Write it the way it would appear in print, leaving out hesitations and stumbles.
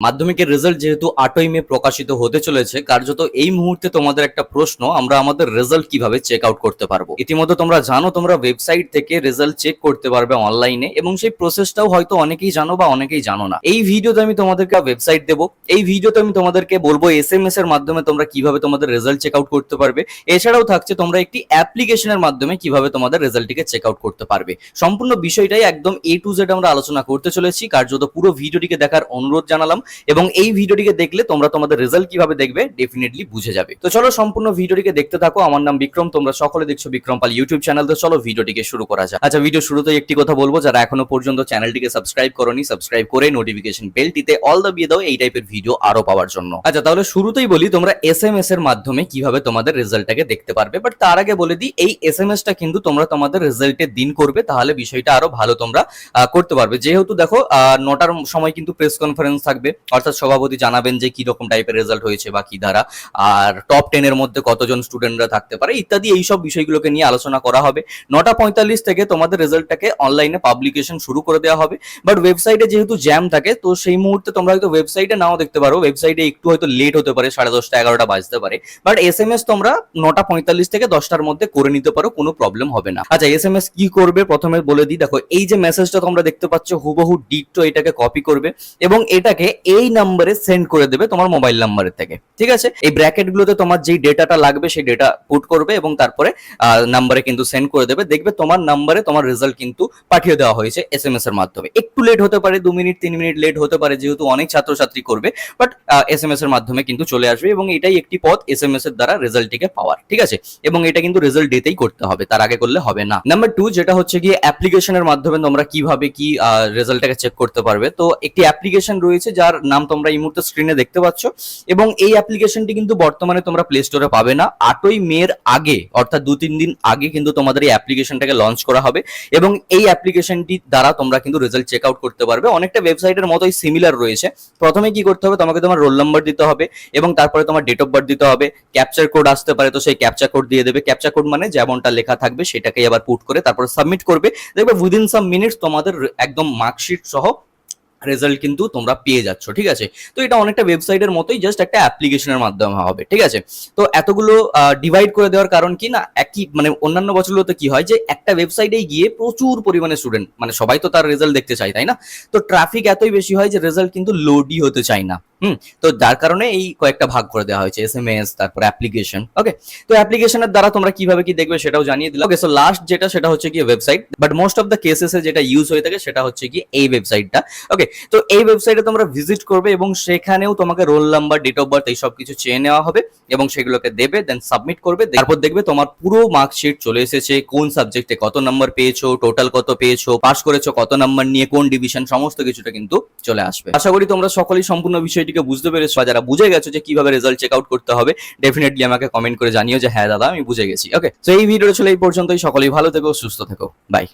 মাধ্যমিকের রেজাল্ট যেহেতু 8ই মে প্রকাশিত হতে চলেছে, কার্যত এই মুহূর্তে তোমাদের একটা প্রশ্ন, আমরা আমাদের রেজাল্ট কিভাবে চেক আউট করতে পারবো। ইতিমধ্যে তোমরা জানো তোমরা ওয়েবসাইট থেকে রেজাল্ট চেক করতে পারবে অনলাইনে, এবং সেই প্রসেসটাও হয়তো অনেকেই জানো বা অনেকেই জানো না। এই ভিডিওতে আমি তোমাদেরকে ওয়েবসাইট দেবো, এই ভিডিওতে আমি তোমাদেরকে বলবো SMS এর মাধ্যমে তোমরা কিভাবে তোমাদের রেজাল্ট চেক আউট করতে পারবে। এছাড়াও থাকছে তোমরা একটি অ্যাপ্লিকেশনের মাধ্যমে কিভাবে তোমাদের রেজাল্টটিকে চেক আউট করতে পারবে। সম্পূর্ণ বিষয়টাই একদম A to Z আমরা আলোচনা করতে চলেছি, কার্যত পুরো ভিডিওটিকে দেখার অনুরোধ জানালাম, এবং এই ভিডিওটিকে দেখলে তোমরা তোমাদের রেজাল্ট কিভাবে দেখবে ডেফিনেটলি বুঝে যাবে। তো চলো সম্পূর্ণ ভিডিওটিকে দেখতে থাকো। আমার নাম বিক্রম, তোমরা সকলে দেখছো বিক্রম পাল ইউটিউব চ্যানেল। তো চলো ভিডিওটিকে শুরু করা যাক। আচ্ছা, ভিডিও শুরুতেই একটি কথা বলবো, যারা এখনো পর্যন্ত চ্যানেলটিকে সাবস্ক্রাইব করোনি, সাবস্ক্রাইব করে নোটিফিকেশন বেলটিতে অল দা দিয়ে দাও এই টাইপের ভিডিও আরো পাওয়ার জন্য। আচ্ছা, তাহলে শুরুতেই বলি তোমরা SMS এর মাধ্যমে কিভাবে তোমাদের রেজাল্টটাকে দেখতে পারবে। বাট তার আগে বলে দিই, এই SMS টা কিন্তু তোমরা তোমাদের রেজাল্টের দিন করবে, তাহলে বিষয়টা আরো ভালো তোমরা করতে পারবে। যেহেতু দেখো 9টার সময় কিন্তু প্রেস কনফারেন্স থাকবে, অর্থাৎ সভাপতি জানাবেন যে কি রকম টাইপের রেজাল্ট হয়েছে বা কি ধারা, আর টপ 10 এর মধ্যে কতজন স্টুডেন্টরা থাকতে পারে ইত্যাদি, এই সব বিষয়গুলোকে নিয়ে আলোচনা করা হবে। 9:45 থেকে তোমাদের রেজাল্টটাকে অনলাইনে পাবলিকেশন শুরু করে দেওয়া হবে। বাট ওয়েবসাইটে যেহেতু জ্যাম থাকে, তো সেই মুহূর্তে তোমরা হয়তো ওয়েবসাইটে নাও দেখতে পারো, ওয়েবসাইটে একটু হয়তো লেট হতে পারে, 10:30 11টা বাজতে পারে। বাট SMS তোমরা 9:45 থেকে 10টার মধ্যে করে নিতে পারো, কোনো প্রবলেম হবে না। আচ্ছা, SMS কি করবে প্রথমে বলে দিই। দেখো, এই যে মেসেজটা তোমরা দেখতে পাচ্ছ হুবহু ডিটটো এটাকে কপি করবে এবং এটাকে এই নাম্বারে সেন্ড করে দেবে তোমার মোবাইল নাম্বারের থেকে। ঠিক আছে, এই ব্র্যাকেট গুলোতে তোমার যেই ডেটাটা লাগবে সেই ডেটা পুট করবে এবং তারপরে নাম্বারে কিন্তু সেন্ড করে দেবে। দেখবে তোমার নাম্বারে তোমার রেজাল্ট কিন্তু পাঠিয়ে দেওয়া হয়েছে SMS এর মাধ্যমে। একটু লেট হতে পারে, 2 মিনিট 3 মিনিট লেট হতে পারে, যেহেতু অনেক ছাত্রছাত্রী করবে, বাট SMS এর মাধ্যমে কিন্তু চলে আসবে এবং এটাই একটি পথ SMS এর দ্বারা রেজাল্টটিকে পাওয়ার। ঠিক আছে, এবং এটা কিন্তু রেজাল্ট ডেতেই করতে হবে, তার আগে করলে হবে না। নাম্বার 2 যেটা হচ্ছে গিয়ে অ্যাপ্লিকেশনের মাধ্যমে তোমরা কিভাবে কি রেজাল্টটাকে চেক করতে পারবে। তো একটি অ্যাপ্লিকেশন রয়েছে যার নাম তোমরা এই মুহূর্তে স্ক্রিনে দেখতে পাচ্ছ, এবং এই অ্যাপ্লিকেশনটি কিন্তু বর্তমানে তোমরা প্লে স্টোরে পাবে না। 8ই মের আগে, অর্থাৎ 2-3 দিন আগে কিন্তু তোমাদের এই অ্যাপ্লিকেশনটাকে লঞ্চ করা হবে, এবং এই অ্যাপ্লিকেশনটি দ্বারা তোমরা কিন্তু রেজাল্ট চেক আউট করতে পারবে। অনেকটা ওয়েবসাইটের মতোই সিমিলার রয়েছে। প্রথমে কি করতে হবে, তোমাকে তোমার রোল নাম্বার দিতে হবে এবং তারপরে তোমার ডেট অফ বার্থ দিতে হবে। ক্যাপচার কোড আসতে পারে, তো সেই ক্যাপচার কোড দিয়ে দেবে। ক্যাপচার কোড মানে যেমনটা লেখা থাকবে সেটাকে আবার পুট করে তারপর সাবমিট করবে। দেখবে উইদিন সাম মিনিটস তোমাদের একদম মার্কশিট সহ রেজাল্ট কিন্তু তোমরা পেয়ে যাচ্ছ। ঠিক আছে, তো এটা অনেকটা ওয়েবসাইটের মতোই, জাস্ট একটা অ্যাপ্লিকেশনের মাধ্যমে হবে। ঠিক আছে, তো এতগুলো ডিভাইড করে দেওয়ার কারণ কি না, একই মানে অন্যান্য বছরগুলোতে কি হয় যে একটা ওয়েবসাইটে গিয়ে প্রচুর পরিমাণে স্টুডেন্ট, মানে সবাই তো তার রেজাল্ট দেখতে চায়, তাই না? তো ট্রাফিক এতই বেশি হয় যে রেজাল্ট কিন্তু লোডই হতে চায় না। তো যার কারণে এই কয়েকটা ভাগ করে দেওয়া হয়েছে, SMS তারপর অ্যাপ্লিকেশন। ওকে, তো অ্যাপ্লিকেশনের দ্বারা তোমরা কিভাবে কি দেখবে সেটাও জানিয়ে দিলাম। ওকে, সো লাস্ট যেটা সেটা হচ্ছে কি website, but most of the কেসেসে যেটা ইউজ হয়ে থাকে সেটা হচ্ছে কি এই ওয়েবসাইটটা। ওকে, তো এই ওয়েবসাইটে তোমরা ভিজিট করবে এবং সেখানেও তোমাকে roll number, date of birth এইসব কিছু চেয়ে নেওয়া হবে এবং সেগুলোকে দেবে, দেন সাবমিট করবে। তারপর দেখবে তোমার পুরো মার্কশিট চলে এসেছে, কোন সাবজেক্টে কত নাম্বার পেয়েছো, টোটাল কত পেয়েছো, পাস করেছো কত নাম্বার নিয়ে, কোন ডিভিশন, সমস্ত কিছুটা কিন্তু চলে আসবে। আশা করি তোমরা সকলেই সম্পূর্ণ বিষয়টিকে বুঝতে পেরেছো। যারা বুঝে গেছো যে কিভাবে রেজাল্ট চেক আউট করতে হবে, ডেফিনেটলি আমাকে কমেন্ট করে জানিও যে হ্যাঁ দাদা আমি বুঝে গেছি। ওকে, তো এই ভিডিওটা ছিল এই পর্যন্তই। সকলেই ভালো থেকো, সুস্থ থেকো, বাই।